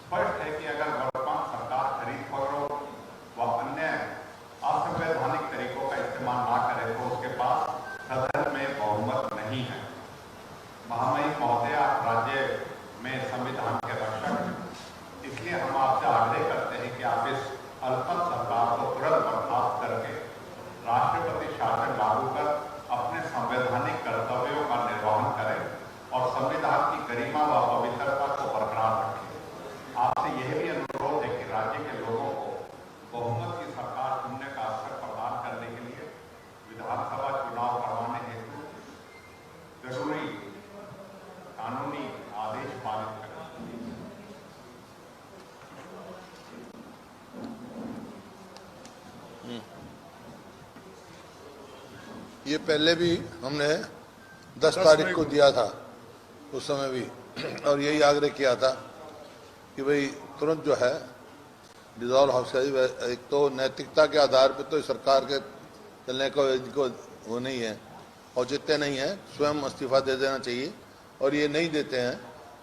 स्पष्ट है कि अगर वर्तमान सरकार खरीद फरोख्त व अन्य असंवैधानिक तरीकों का इस्तेमाल ना करे तो उसके पास सदन में बहुमत नहीं है। महामहिम महोदय, आप राज्य में संविधान के रक्षक हैं, इसलिए हम आपसे आग्रह करते हैं कि आप इस अल्पमत सरकार को तुरंत बर्खास्त करके राष्ट्रपति शासन लागू कर अपने संवैधानिक कर्तव्यों का निर्वहन करें और संविधान की गरिमा व पवित्रता को बरकरार रखें। आपसे यह भी अनुरोध है कि राज्य के लोगों को बहुमत की सरकार चुनने का अवसर प्रदान करने के लिए विधानसभा चुनाव करवाने हेतु जरूरी कानूनी आदेश पारित करें। ये पहले भी हमने 10 तारीख को दिया था, उस समय भी, और यही आग्रह किया था कि भाई तुरंत जो है डिसॉल्व हाउस का, एक तो नैतिकता के आधार पर तो सरकार के चलने को इनको वो नहीं है, औचित्य नहीं है, स्वयं इस्तीफा दे देना चाहिए, और ये नहीं देते हैं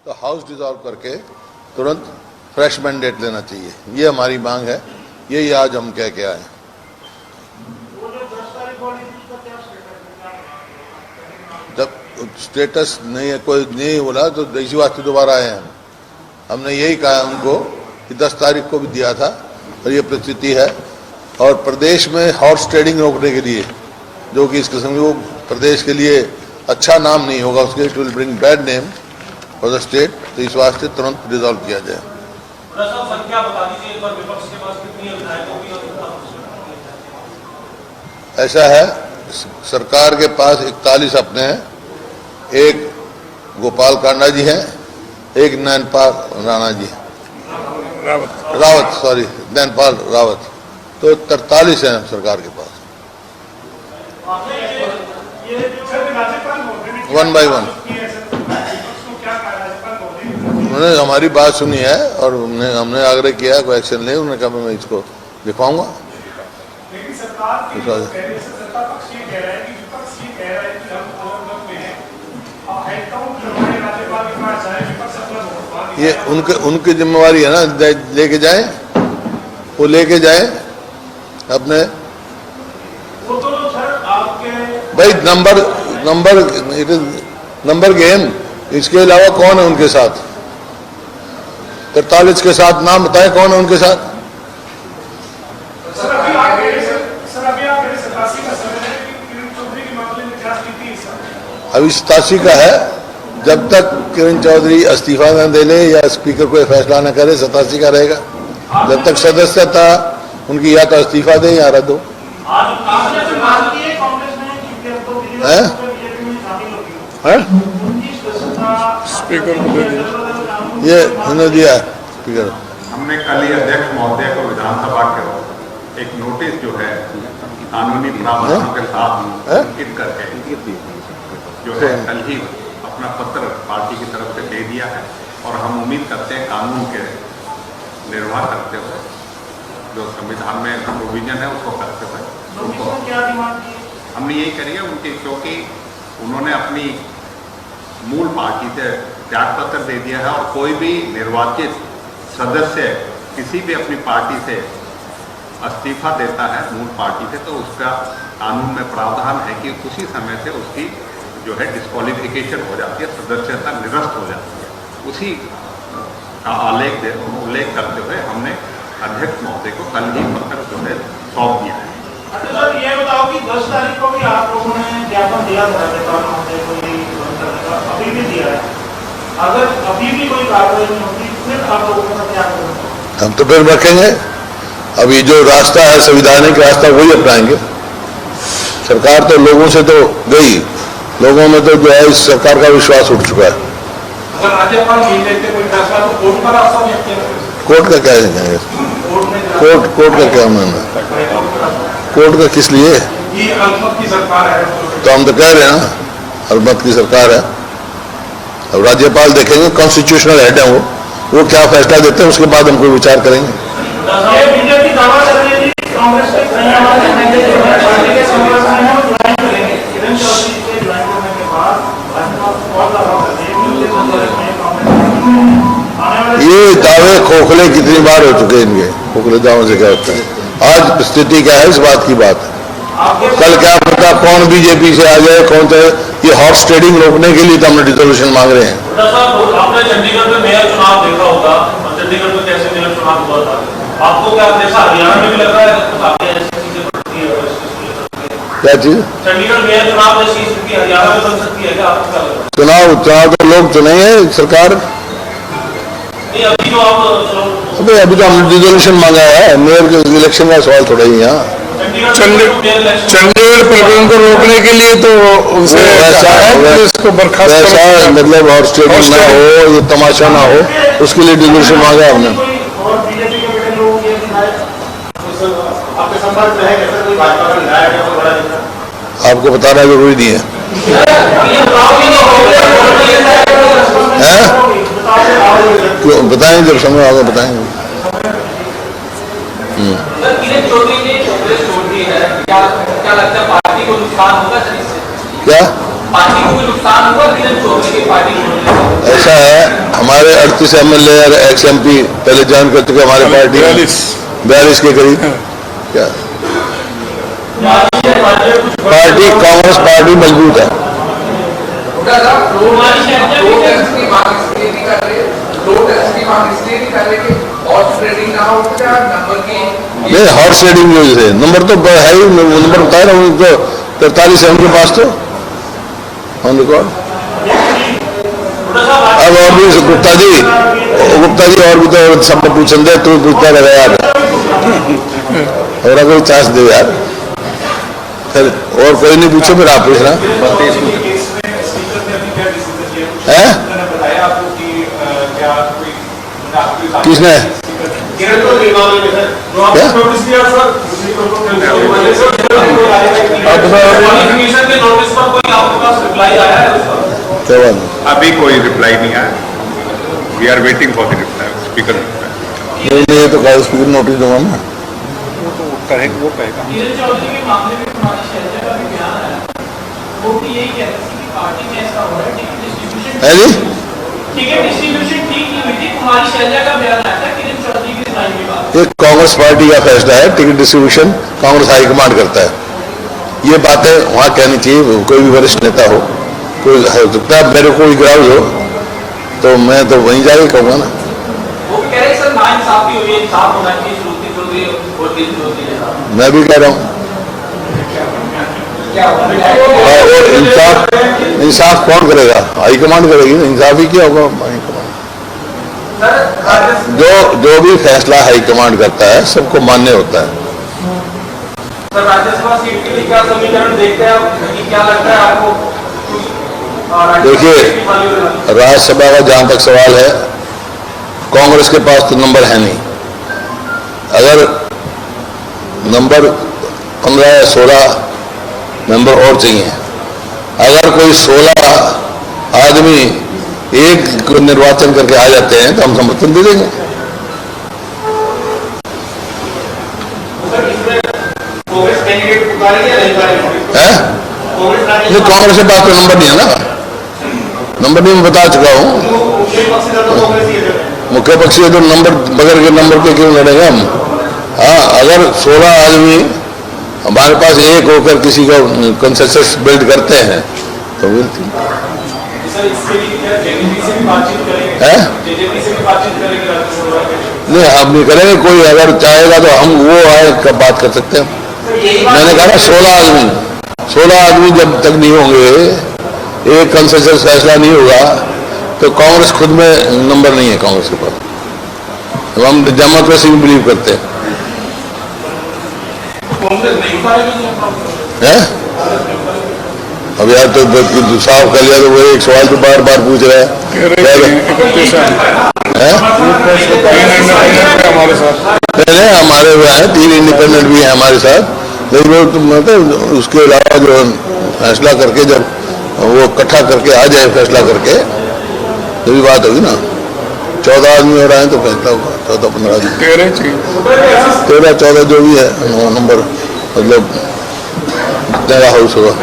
तो हाउस डिसॉल्व करके तुरंत फ्रेश मैंडेट लेना चाहिए। ये हमारी मांग है, यही आज हम कह के आए। जब स्टेटस नहीं है, कोई नहीं बोला तो इसी वास्ते दोबारा आए हैं। हमने यही कहा उनको कि 10 तारीख को भी दिया था और ये परिस्थिति है, और प्रदेश में हॉर्स ट्रेडिंग रोकने के लिए, जो कि इस किस्म की वो प्रदेश के लिए अच्छा नाम नहीं होगा, उसके it will bring bad name for the state, तो इस वास्ते तुरंत रिजॉल्व किया जाए। ऐसा है, सरकार के पास 41 अपने हैं, एक गोपाल कांडा जी हैं, एक नैनपाल राणा जी रावत सॉरी नैनपाल रावत, तो 43 हैं सरकार के पास, 1 by 1। उन्होंने हमारी बात सुनी है और हमने आग्रह किया कोई एक्शन ले, उन्होंने कहा मैं इसको दिखाऊंगा। ये उनकी जिम्मेवारी है ना, लेके जाएं, वो लेके जाएं अपने भाई नंबर गेम। इसके अलावा कौन है उनके साथ? 43 के साथ नाम बताएं कौन है उनके साथ? अभी 87 का है, जब तक किरण चौधरी इस्तीफा न दे ले या स्पीकर कोई फैसला न करे 87 का रहेगा। जब तक सदस्यता उनकी या तो इस्तीफा दे या रद्द हो। स्पीकर को दे दिया, ये उन्होंने दिया स्पीकर। हमने कल ही अध्यक्ष महोदय को विधानसभा के एक नोटिस जो है कानूनी प्रावधानों के साथ अंकित करके जो है कल ही अपना पत्र पार्टी की तरफ से दे दिया है, और हम उम्मीद करते हैं कानून के निर्वाह करते हुए जो संविधान में प्रोविजन है उसको करते हुए उनको हमने यही करी है उनकी, क्योंकि उन्होंने अपनी मूल पार्टी से त्यागपत्र दे दिया है, और कोई भी निर्वाचित सदस्य किसी भी अपनी पार्टी से इस्तीफा देता है मूल पार्टी से, तो उसका कानून में प्रावधान है कि उसी समय से उसकी जो है डिस्क्वालिफिकेशन हो जाती है, सदस्यता निरस्त हो जाती है। उसी का उल्लेख करते हुए हमने अध्यक्ष महोदय को कल ही पत्र जो है सौंप दिया है। सर ये बताओ कि 10 तारीख को भी आप लोगों ने ज्ञापन दिया था राज्यपाल महोदय को, अभी भी दिया है, अगर अभी भी कोई कार्रवाई नहीं होती फिर आप लोगों का क्या करेंगे? हम तो फिर रखेंगे, अभी जो रास्ता है संविधानिक रास्ता वही अपनाएंगे। सरकार तो लोगों से तो गई, लोगों में तो जो है इस सरकार का विश्वास उठ चुका है। अगर राज्यपाल नहीं लेते कोई फैसला तो कोर्ट का रास्ता भी अपनाएंगे। कोर्ट का क्या कहेंगे? कोर्ट का क्या मानना? कोर्ट का किस लिए? ये अल्पमत की सरकार है, तो हम तो कह रहे हैं ना अल्पमत की सरकार है। अब राज्यपाल देखेंगे, कॉन्स्टिट्यूशनल हेड है वो क्या फैसला देते हैं उसके बाद हम कोई विचार करेंगे। ये बीजेपी दावा कर रही थी कांग्रेस के ये दावा अरे खोखले कितनी बार हो चुके हैं इनके, खोखले दावों से क्या होता है। आज स्थिति क्या है, इस बात की बात है। कल क्या पता कौन बीजेपी से आ जाए, कौन से, ये हॉर्स ट्रेडिंग रोकने के लिए तो हमने डिसोल्यूशन मांग रहे हैं। आपने चंडीगढ़ में मेयर चुनाव देखा होगा, चंडीगढ़ में कैसे मेयर चुनाव हुआ था, आपको क्या देखा हरियाणा में भी लग रहा है कुछ आगे ऐसी चीजें बढ़ती है? क्या चीज? चंडीगढ़ मेयर चुनाव जैसी स्थिति हरियाणा में बन सकती है क्या, आपको क्या लग रहा है? चुनाव तो लोग चुनेंगे, सरकार। नहीं अभी जो आप अभी तो हमने डिसोल्यूशन मांगा है, मेयर के इलेक्शन का सवाल थोड़ा ही यहाँ। चंडीगढ़ प्रकरण को रोकने के लिए तो उसे इसको बर्खास्त वैसा मतलब और स्टेडियम ना हो, ये तमाशा ना हो, उसके लिए डिसोल्यूशन मांगा हमने। और बीजेपी के बड़े लोग ये आपके संपर्क में है कैसे, कोई भाजपा का विधायक है, बड़ा नेता? आपको बताना जरूरी नहीं है, क्यों बताएं, जब समय आगे बताएंगे। किरण चौधरी ने कांग्रेस छोड़ दी है, क्या लगता है पार्टी को नुकसान होगा सर इससे? क्या पार्टी को कोई नुकसान होगा किरण चौधरी की पार्टी छोड़ने से? ऐसा है, हमारे 38 MLA और ex-MP पहले ज्वाइन कर चुके हमारे पार्टी, 42 के करीब। क्या पार्टी, कांग्रेस पार्टी मजबूत है। नहीं, हॉर्स ट्रेडिंग जो है, नंबर तो है ही, नंबर बता रहा हूँ तो 43 है उनके पास तो ऑन रिकॉर्ड। अब और भी गुप्ता जी और भी तो सब पूछें दे, तू पूछता रहे यार, और कोई चांस दे यार, फिर और कोई नहीं पूछो, फिर आप पूछना है। किसने? अभी कोई रिप्लाई नहीं आया, we are waiting for the reply, speaker नहीं तो कल स्पीकर नोटिस दूंगा मैं। वो कहेगा। किरण चौधरी के मामले में कुमारी शैलजा का भी बयान आया, वो भी यही कहते थे कि पार्टी में ऐसा हो रहा है, टिकट डिस्ट्रीब्यूशन ठीक नहीं हुई थी। कुमारी शैलजा का बयान आया था किरण चौधरी की सुनाई के बाद। ये कांग्रेस पार्टी का फैसला है, टिकट डिस्ट्रीब्यूशन कांग्रेस हाईकमांड करता है। ये बातें वहाँ कहनी चाहिए, कोई भी वरिष्ठ नेता हो, कोई हो सकता है मेरे को ग्राउंड हो तो मैं तो वहीं जाके कहूँगा ना। वो कह रहे सर नाइंसाफी हुई है, इंसाफ होना चाहिए, श्रुति चौधरी और दिल चौधरी के साथ। मैं भी कह रहा हूँ, और इंसाफ कौन करेगा? हाईकमांड करेगी ना, इंसाफ ही क्या होगा? हाईकमांड जो भी फैसला हाईकमांड करता है सबको मान्य होता है। सर राज्यसभा सीट के लिए क्या समीकरण देखते हैं आप, क्या लगता है आपको? देखिए, राज्यसभा का जहां तक सवाल है, कांग्रेस के पास तो नंबर है नहीं। अगर नंबर 15 या 16 नंबर और चाहिए, अगर कोई 16 आदमी एक निर्वाचन करके आ जाते हैं तो हम समर्थन दे देंगे। नहीं, कांग्रेस के पास तो नंबर नहीं है ना, नंबर नहीं, मैं बता चुका हूँ। मुख्य पक्षी है तो नंबर बगैर के नंबर के क्यों लड़ेंगे हम? हाँ, अगर 16 आदमी हमारे पास एक होकर किसी का कंसेंसस बिल्ड करते हैं तो नहीं, हम नहीं करेंगे। कोई अगर चाहेगा तो हम वो आए कब बात कर सकते हैं। मैंने कहा 16 आदमी जब तक नहीं होंगे, एक कंसेंसस फैसला नहीं होगा तो कांग्रेस खुद में नंबर नहीं है कांग्रेस के पास। हम डेमोक्रेसी में बिलीव करते हैं। अब यार तो साफ कर लिया तो वो एक सवाल तो बार बार पूछ रहा है। पहले हमारे वो है 3 इंडिपेंडेंट भी है हमारे साथ, लेकिन वो मतलब उसके अलावा जो फैसला करके जब वो इकट्ठा करके आ जाए फैसला करके तो भी बात होगी ना। 14 आदमी हो रहे हैं तो फैसला होगा। 14-15 आदमी, 13-14 जो भी है नंबर, मतलब जितना हाउस होगा।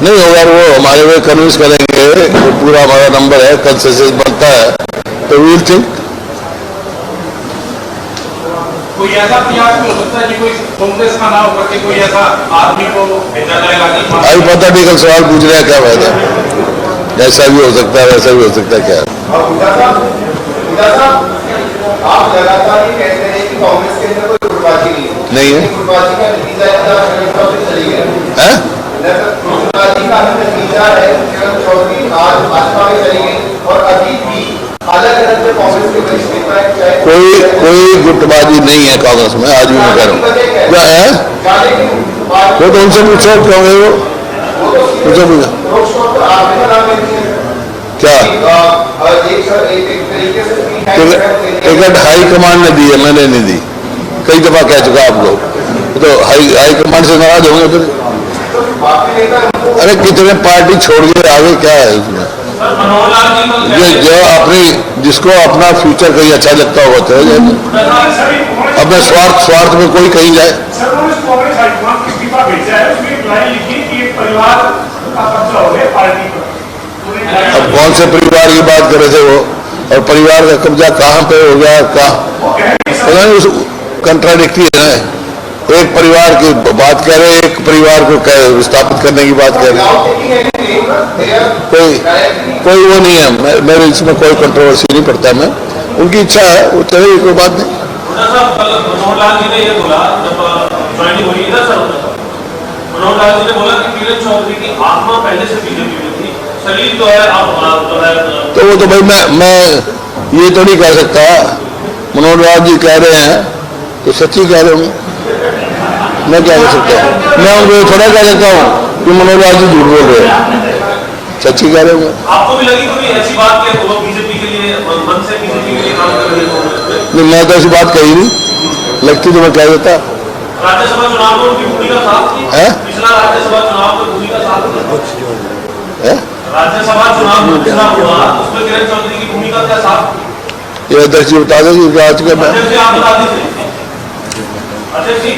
नहीं होगा, वो हमारे को कन्विंस करेंगे, वो पूरा हमारा नंबर है, कंसेंसस बनता है तो वील थिंक। कोई ऐसा प्रयास भी हो सकता है कि कोई कांग्रेस का ना होकर के कोई ऐसा आदमी को भेजा जाएगा कि हाइपोथेटिकल सवाल पूछ रहे हैं, क्या फायदा? ऐसा भी हो सकता है, वैसा भी हो सकता है, क्या आप लगातार ये कहते हैं कि कांग्रेस के अंदर कोई गुटबाजी नहीं है, गुटबाजी का नतीजा चली गया है, गुटबाजी का नतीजा है किरण चौधरी आज भाजपा में चली गई और अभी भी अलग अलग जो कांग्रेस के वरिष्ठ नेता है, कोई गुटबाजी नहीं है कांग्रेस में, आज भी मैं कह रहा हूँ। क्या है वो तो उनसे पूछो, क्यों है वो पूछो क्या टिकट हाई कमांड ने दी है, मैंने नहीं दी, कई दफा कह चुका आप लोग, तो हाई कमांड से नाराज होंगे फिर। अरे कितने पार्टी छोड़ के आगे, क्या है उसमें? ये जो अपनी जिसको अपना फ्यूचर कहीं अच्छा लगता होगा चले जाए, अपने स्वार्थ में कोई कहीं जाए। अब कौन से परिवार की बात कर रहे थे वो, और परिवार का कब्जा कहाँ पे हो गया, कहाँ कंट्राडिक्टी है ना, एक परिवार की बात कह रहे हैं, एक परिवार को विस्थापित करने की बात कर रहे हैं। कोई वो नहीं है, मेरे इसमें कोई कंट्रोवर्सी नहीं पड़ता, मैं उनकी इच्छा है वो चलेगी, कोई बात नहीं। मनोहर लाल जी ने ये बोला जब ज्वाइनिंग हुई इधर सर, मनोहर लाल जी ने बोला कि किरण चौधरी की आत्मा पहले से बीजेपी में थी, शरीर जो है अब जो है तो वो तो भाई मैं ये तो नहीं कह सकता, मनोहर लाल जी कह रहे हैं तो सच्ची कह रहे हूँ, मैं क्या कह सकता हूँ? मैं उनको थोड़ा कह सकता हूँ कि मनोहर लाल जी झूठ बोल रहे हैं, सच्ची कह रहे हूँ। आपको भी लगी कोई ऐसी बात कि वो बीजेपी के लिए मन से बीजेपी के लिए काम कर रहे हैं? नहीं, मैं तो ऐसी बात कही नहीं, लगती तो मैं कह देता। राज्यसभा चुनाव में उनकी भूमिका साफ थी, पिछला राज्यसभा चुनाव में भूमिका साफ थी, राज्यसभा चुनाव में पिछला हुआ उसमें किरण चौधरी की भूमिका क्या साफ थी? ये अध्यक्ष जी बता देंगे आज का मैं आप बता दीजिए अध्यक्ष जी।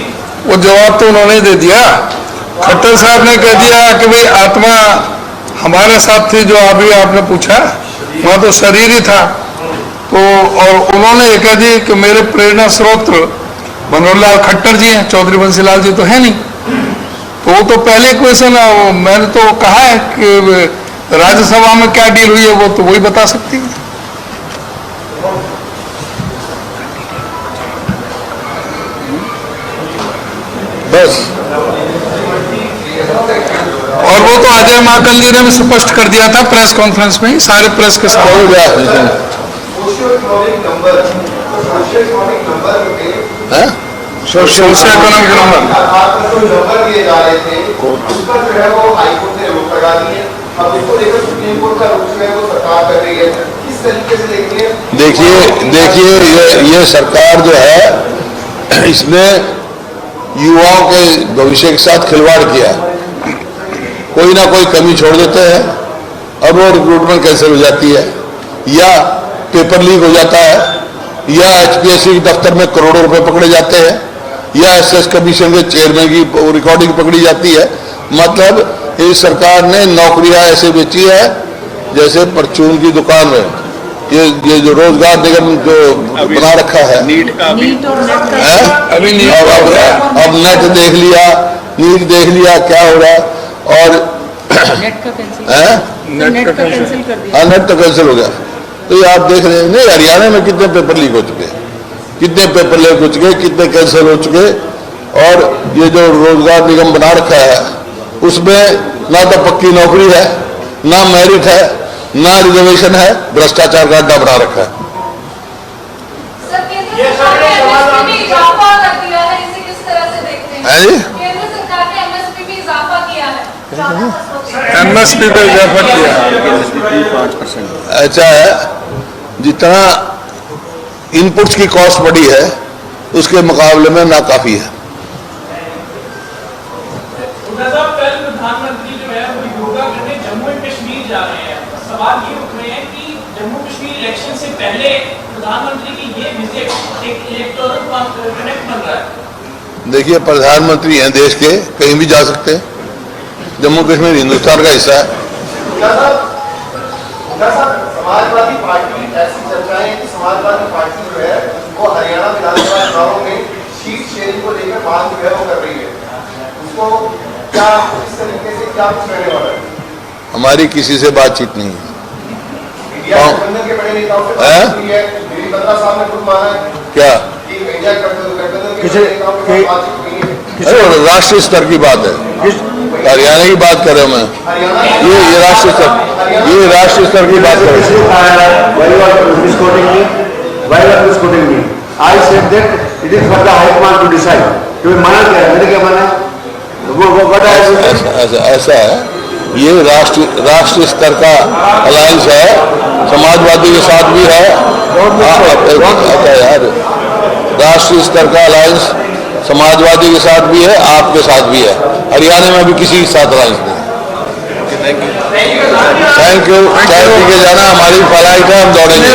वो जवाब तो उन्होंने दे दिया, खट्टर साहब ने कह दिया कि भाई आत्मा हमारे साथ थी, जो अभी आपने पूछा वहाँ तो शरीर ही था, तो और उन्होंने ये कह दिया कि मेरे प्रेरणा स्रोत मनोहर लाल खट्टर जी हैं, चौधरी बंसीलाल जी तो है नहीं, तो वो तो पहले क्वेश्चन है, मैंने तो कहा है कि राज्यसभा में क्या डील हुई है वो तो वही बता सकती है। बस, और वो तो अजय माकन जी ने भी स्पष्ट कर दिया था प्रेस कॉन्फ्रेंस में ही, सारे प्रेस के साथ। सोशियो इकोनॉमिक नंबर दिए जा रहे थे, उस पर जो है वो हाईकोर्ट ने रोक लगा दी है, अब इसको लेकर सुप्रीम कोर्ट का रुख जो है वो सरकार कर रही है, किस तरीके से देखिए ये सरकार जो है इसने युवाओं के भविष्य के साथ खिलवाड़ किया, कोई ना कोई कमी छोड़ देते हैं और वो रिक्रूटमेंट कैंसिल हो जाती है, या पेपर लीक हो जाता है, या HPSC दफ्तर में करोड़ों रुपए पकड़े जाते हैं, या SS कमीशन के चेयरमैन की रिकॉर्डिंग पकड़ी जाती है। मतलब इस सरकार ने नौकरियां ऐसे बेची है जैसे परचून की दुकान में। ये जो रोजगार निगम जो बना रखा है, नीट का अभी नहीं, अब नेट देख लिया, नीट देख लिया क्या हो रहा है, और नेट का कैंसिल कर दिया। नेट तो कैंसिल हो गया। तो ये आप देख रहे हैं नहीं, हरियाणा में कितने पेपर लीक हो चुके, कितने पेपर लीक हो चुके, कितने कैंसिल हो चुके, और ये जो रोजगार निगम बना रखा है उसमें ना तो पक्की नौकरी है, ना मेरिट है, ना रिजर्वेशन है, भ्रष्टाचार का अड्डा बना रखा है। सर, केंद्र सरकार ने एमएसपी में इजाफा कर दिया है, इसे किस तरह से देखते हैं? है जी, केंद्र सरकार ने एमएसपी में इजाफा किया है, MSP पे इजाफा किया, 5%। ऐसा है जितना इनपुट्स की कॉस्ट बढ़ी है उसके मुकाबले में नाकाफी है। कल प्रधानमंत्री जो है वो योगा करने जम्मू एंड कश्मीर जा रहे हैं, सवाल ये उठ रहे हैं कि जम्मू कश्मीर इलेक्शन से पहले प्रधानमंत्री की ये विजिट एक इलेक्टोरल कनेक्ट बन रहा है। देखिए, प्रधानमंत्री हैं देश के, कहीं भी जा सकते हैं, जम्मू कश्मीर हिंदुस्तान का हिस्सा है। समाजवादी पार्टी ऐसी चर्चाएं कि समाजवादी पार्टी जो है वो हरियाणा विधानसभा चुनावों में सीट शेयरिंग को लेकर बात जो है वो कर रही है, उसको क्या इस तरीके से क्या कुछ कहने वाला है? हमारी किसी से बातचीत नहीं है। इंडिया गठबंधन के बड़े नेताओं से बात हुई है, वीरभद्रा साहब ने खुद माना है क्या कि इंडिया गठबंधन के बड़े नेताओं के साथ बातचीत हुई है। अरे राष्ट्रीय स्तर की बात है, हरियाणा की बात कर रहा हूं मैं। ये राष्ट्रीय स्तर की बात कर रहा हूं। I said that it is for the High Command to decide. तो माना क्या है? मैंने क्या माना? वो ऐसा है, ये राष्ट्रीय स्तर का अलायंस है, समाजवादी के साथ भी है। यार, राष्ट्रीय स्तर का अलायंस समाजवादी के साथ भी है, आपके साथ भी है। हरियाणा में भी किसी के साथ अलायंस नहीं। Thank you. चाय पी के जाना, हमारी फ्लाइट है, हम दौड़ेंगे।